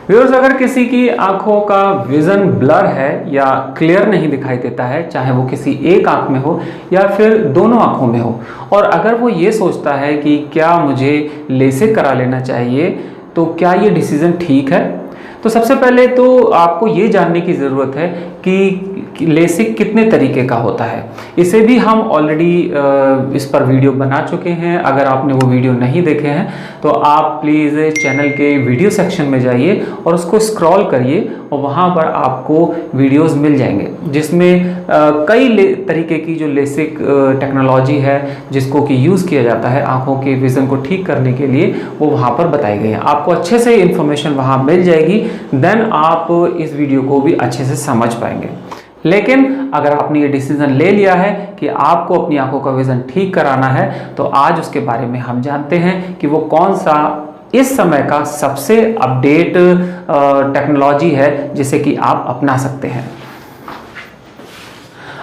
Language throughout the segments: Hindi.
व्यूअर्स, अगर किसी की आंखों का विजन ब्लर है या क्लियर नहीं दिखाई देता है, चाहे वो किसी एक आंख में हो या फिर दोनों आंखों में हो, और अगर वो ये सोचता है कि क्या मुझे लेसिक करा लेना चाहिए, तो क्या ये डिसीजन ठीक है? तो सबसे पहले तो आपको ये जानने की ज़रूरत है कि लेसिक कितने तरीके का होता है। इसे भी हम ऑलरेडी इस पर वीडियो बना चुके हैं। अगर आपने वो वीडियो नहीं देखे हैं तो आप प्लीज़ चैनल के वीडियो सेक्शन में जाइए और उसको स्क्रॉल करिए और वहाँ पर आपको वीडियोस मिल जाएंगे, जिसमें कई तरीके की जो लेसिक टेक्नोलॉजी है जिसको कि यूज़ किया जाता है आँखों के विज़न को ठीक करने के लिए, वो वहाँ पर बताई गई है। आपको अच्छे से इन्फॉर्मेशन वहाँ मिल जाएगी, देन आप इस वीडियो को भी अच्छे से समझ पाएंगे। लेकिन अगर आपने ये डिसीजन ले लिया है कि आपको अपनी आंखों का विजन ठीक कराना है, तो आज उसके बारे में हम जानते हैं कि वो कौन सा इस समय का सबसे अपडेट टेक्नोलॉजी है जिसे कि आप अपना सकते हैं।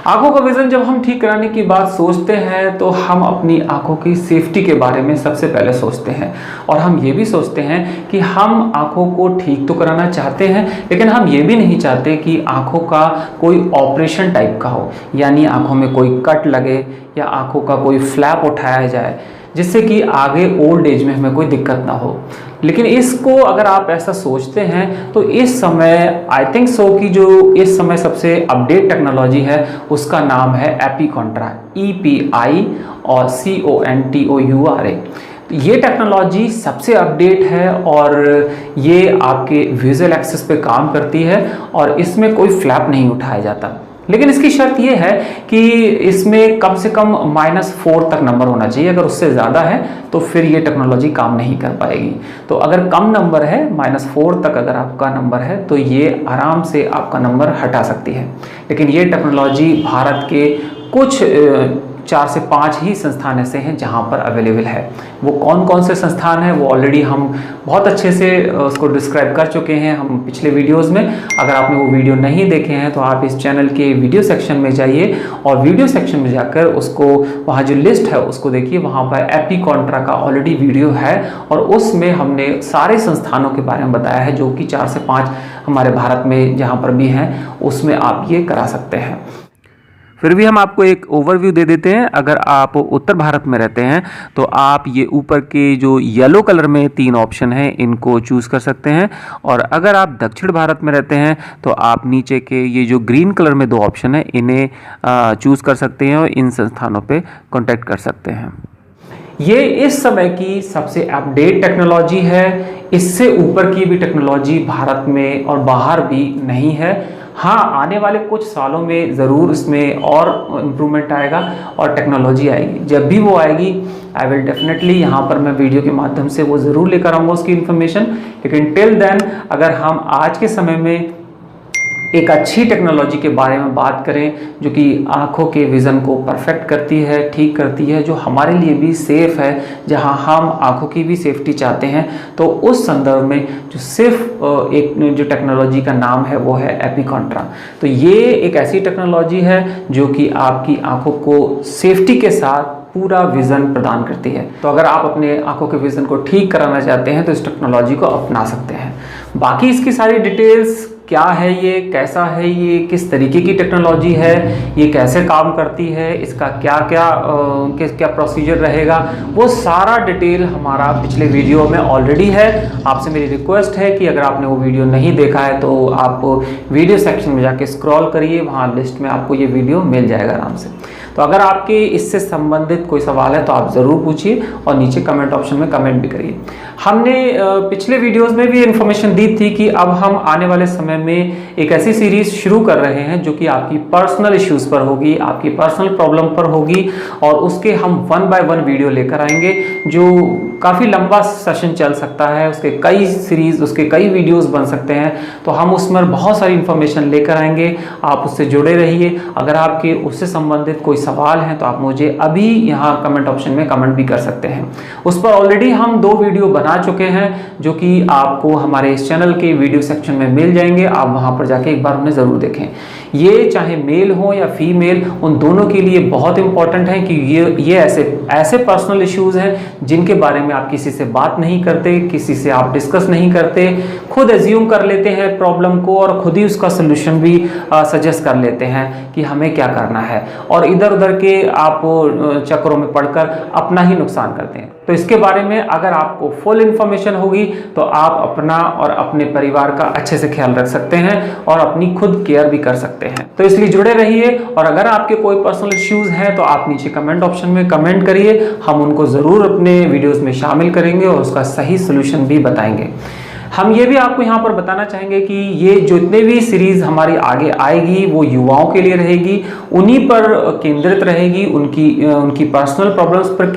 आंखों का विजन जब हम ठीक कराने की बात सोचते हैं तो हम अपनी आंखों की सेफ्टी के बारे में सबसे पहले सोचते हैं, और हम ये भी सोचते हैं कि हम आंखों को ठीक तो कराना चाहते हैं, लेकिन हम ये भी नहीं चाहते कि आंखों का कोई ऑपरेशन टाइप का हो, यानी आंखों में कोई कट लगे या आंखों का कोई फ्लैप उठाया जाए जिससे कि आगे ओल्ड एज में हमें कोई दिक्कत ना हो। लेकिन इसको अगर आप ऐसा सोचते हैं तो इस समय आई थिंक सो कि जो इस समय सबसे अपडेट टेक्नोलॉजी है उसका नाम है एपिकॉन्ट्रा, EPI और CONTOURA। ये टेक्नोलॉजी सबसे अपडेट है और ये आपके विजुअल एक्सेस पे काम करती है और इसमें कोई फ्लैप नहीं उठाया जाता। लेकिन इसकी शर्त यह है कि इसमें कम से कम -4 तक नंबर होना चाहिए। अगर उससे ज़्यादा है तो फिर ये टेक्नोलॉजी काम नहीं कर पाएगी। तो अगर कम नंबर है, -4 तक अगर आपका नंबर है, तो ये आराम से आपका नंबर हटा सकती है। लेकिन ये टेक्नोलॉजी भारत के कुछ 4 से 5 ही संस्थान ऐसे हैं जहां पर अवेलेबल है। वो कौन कौन से संस्थान हैं वो ऑलरेडी हम बहुत अच्छे से उसको डिस्क्राइब कर चुके हैं हम पिछले वीडियोस में। अगर आपने वो वीडियो नहीं देखे हैं तो आप इस चैनल के वीडियो सेक्शन में जाइए और वीडियो सेक्शन में जाकर उसको वहाँ जो लिस्ट है उसको देखिए। वहाँ पर एपिकॉन्ट्रा का ऑलरेडी वीडियो है और उसमें हमने सारे संस्थानों के बारे में बताया है जो कि 4 से 5 हमारे भारत में जहाँ पर भी हैं, उसमें आप ये करा सकते हैं। फिर भी हम आपको एक ओवरव्यू दे देते हैं। अगर आप उत्तर भारत में रहते हैं तो आप ये ऊपर के जो येलो कलर में 3 ऑप्शन हैं इनको चूज़ कर सकते हैं, और अगर आप दक्षिण भारत में रहते हैं तो आप नीचे के ये जो ग्रीन कलर में 2 ऑप्शन हैं इन्हें चूज़ कर सकते हैं और इन संस्थानों पे कांटेक्ट कर सकते हैं। ये इस समय की सबसे अपडेट टेक्नोलॉजी है। इससे ऊपर की भी टेक्नोलॉजी भारत में और बाहर भी नहीं है। हाँ, आने वाले कुछ सालों में ज़रूर इसमें और इम्प्रूवमेंट आएगा और टेक्नोलॉजी आएगी। जब भी वो आएगी आई विल डेफिनेटली यहाँ पर मैं वीडियो के माध्यम से वो ज़रूर लेकर आऊँगा उसकी इन्फॉर्मेशन। लेकिन टिल देन अगर हम आज के समय में एक अच्छी टेक्नोलॉजी के बारे में बात करें जो कि आँखों के विज़न को परफेक्ट करती है, ठीक करती है, जो हमारे लिए भी सेफ़ है, जहां हम आँखों की भी सेफ्टी चाहते हैं, तो उस संदर्भ में जो सिर्फ एक जो टेक्नोलॉजी का नाम है वो है एपिकॉन्ट्रा। तो ये एक ऐसी टेक्नोलॉजी है जो कि आपकी आँखों को सेफ्टी के साथ पूरा विज़न प्रदान करती है। तो अगर आप अपने आंखों के विज़न को ठीक कराना चाहते हैं तो इस टेक्नोलॉजी को अपना सकते हैं। बाकी इसकी सारी डिटेल्स क्या है, ये कैसा है, ये किस तरीके की टेक्नोलॉजी है, ये कैसे काम करती है, इसका क्या क्या प्रोसीजर रहेगा, वो सारा डिटेल हमारा पिछले वीडियो में ऑलरेडी है। आपसे मेरी रिक्वेस्ट है कि अगर आपने वो वीडियो नहीं देखा है तो आप वीडियो सेक्शन में जाके स्क्रॉल करिए, वहाँ लिस्ट में आपको ये वीडियो मिल जाएगा आराम से। तो अगर आपके इससे संबंधित कोई सवाल है तो आप ज़रूर पूछिए और नीचे कमेंट ऑप्शन में कमेंट भी करिए। हमने पिछले वीडियोस में भी इन्फॉर्मेशन दी थी कि अब हम आने वाले समय में एक ऐसी सीरीज शुरू कर रहे हैं जो कि आपकी पर्सनल इश्यूज़ पर होगी, आपकी पर्सनल प्रॉब्लम पर होगी, और उसके हम 1 बाय 1 वीडियो लेकर आएंगे जो काफ़ी लंबा सेशन चल सकता है। उसके कई सीरीज़, उसके कई वीडियोस बन सकते हैं। तो हम उसमें बहुत सारी इन्फॉर्मेशन लेकर आएंगे, आप उससे जुड़े रहिए। अगर आपके उससे संबंधित कोई सवाल हैं तो आप मुझे अभी यहाँ कमेंट ऑप्शन में कमेंट भी कर सकते हैं। उस पर ऑलरेडी हम 2 वीडियो बना चुके हैं जो कि आपको हमारे इस चैनल के वीडियो सेक्शन में मिल जाएंगे। आप वहाँ पर जाके एक बार उन्हें ज़रूर देखें। ये चाहे मेल हो या फीमेल, उन दोनों के लिए बहुत इंपॉर्टेंट है कि ये ऐसे पर्सनल इश्यूज हैं जिनके बारे में आप किसी से बात नहीं करते, किसी से आप डिस्कस नहीं करते, खुद एज्यूम कर लेते हैं प्रॉब्लम को और खुद ही उसका सोल्यूशन भी सजेस्ट कर लेते हैं कि हमें क्या करना है, और इधर उधर के आप चक्करों में पड़कर अपना ही नुकसान करते हैं। तो इसके बारे में अगर आपको फुल इंफॉर्मेशन होगी तो आप अपना और अपने परिवार का अच्छे से ख्याल रख सकते हैं और अपनी खुद केयर भी कर सकते हैं। तो इसलिए जुड़े रहिए, और अगर आपके कोई पर्सनल इश्यूज हैं तो आप नीचे कमेंट ऑप्शन में कमेंट करिए, हम उनको जरूर अपने वीडियोस में शामिल करेंगे और उसका सही सोल्यूशन भी बताएंगे। हम ये भी आपको यहाँ पर बताना चाहेंगे कि ये जितने भी सीरीज हमारी आगे आएगी वो युवाओं के लिए रहेगी, उन्हीं पर केंद्रित रहेगी, उनकी पर्सनल प्रॉब्लम्स पर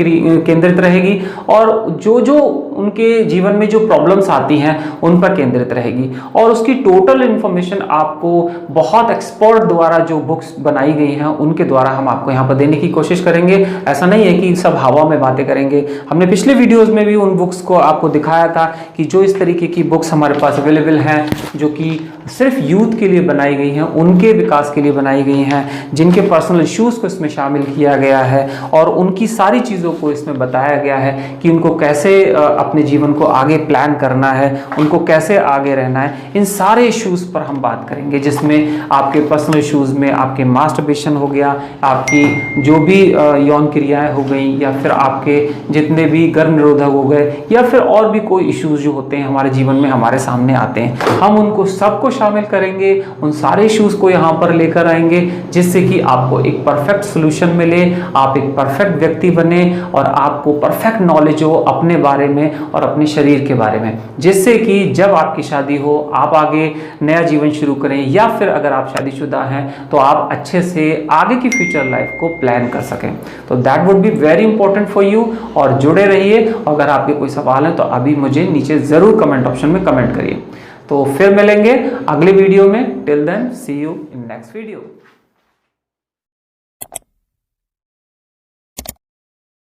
केंद्रित रहेगी, और जो उनके जीवन में जो प्रॉब्लम्स आती हैं उन पर केंद्रित रहेगी, और उसकी टोटल इन्फॉर्मेशन आपको बहुत एक्सपर्ट द्वारा जो बुक्स बनाई गई हैं उनके द्वारा हम आपको यहाँ पर देने की कोशिश करेंगे। ऐसा नहीं है कि सब हवा में बातें करेंगे। हमने पिछले वीडियोस में भी उन बुक्स को आपको दिखाया था कि जो इस तरीके की बुक्स हमारे पास अवेलेबल हैं, जो कि सिर्फ यूथ के लिए बनाई गई हैं, उनके विकास के लिए बनाई गई हैं, जिनके पर्सनल इश्यूज को इसमें शामिल किया गया है और उनकी सारी चीज़ों को इसमें बताया गया है कि उनको कैसे अपने जीवन को आगे प्लान करना है, उनको कैसे आगे रहना है। इन सारे इश्यूज पर हम बात करेंगे, जिसमें आपके पर्सनल इश्यूज में आपके मास्टरबेशन हो गया, आपकी जो भी यौन क्रियाएं हो गई, या फिर आपके जितने भी गर्भ निरोधक हो गए, या फिर और भी कोई इश्यूज जो होते हैं हमारे जीवन में हमारे सामने आते हैं, हम उनको सबको शामिल करेंगे, उन सारे इश्यूज को यहाँ पर लेकर आएंगे, जिससे कि आपको एक परफेक्ट सोल्यूशन मिले, आप एक परफेक्ट व्यक्ति बने और आपको परफेक्ट नॉलेज हो अपने बारे में और अपने शरीर के बारे में, जिससे कि जब आपकी शादी हो आप आगे नया जीवन शुरू करें, या फिर अगर आप शादीशुदा हैं तो आप अच्छे से आगे की फ्यूचर लाइफ को प्लान कर सकें। तो that would be very important for you, और जुड़े रहिए। अगर आपके कोई सवाल है तो अभी मुझे नीचे जरूर कमेंट ऑप्शन में कमेंट करिए। तो फिर मिलेंगे अगले वीडियो में। Till then see you in next video.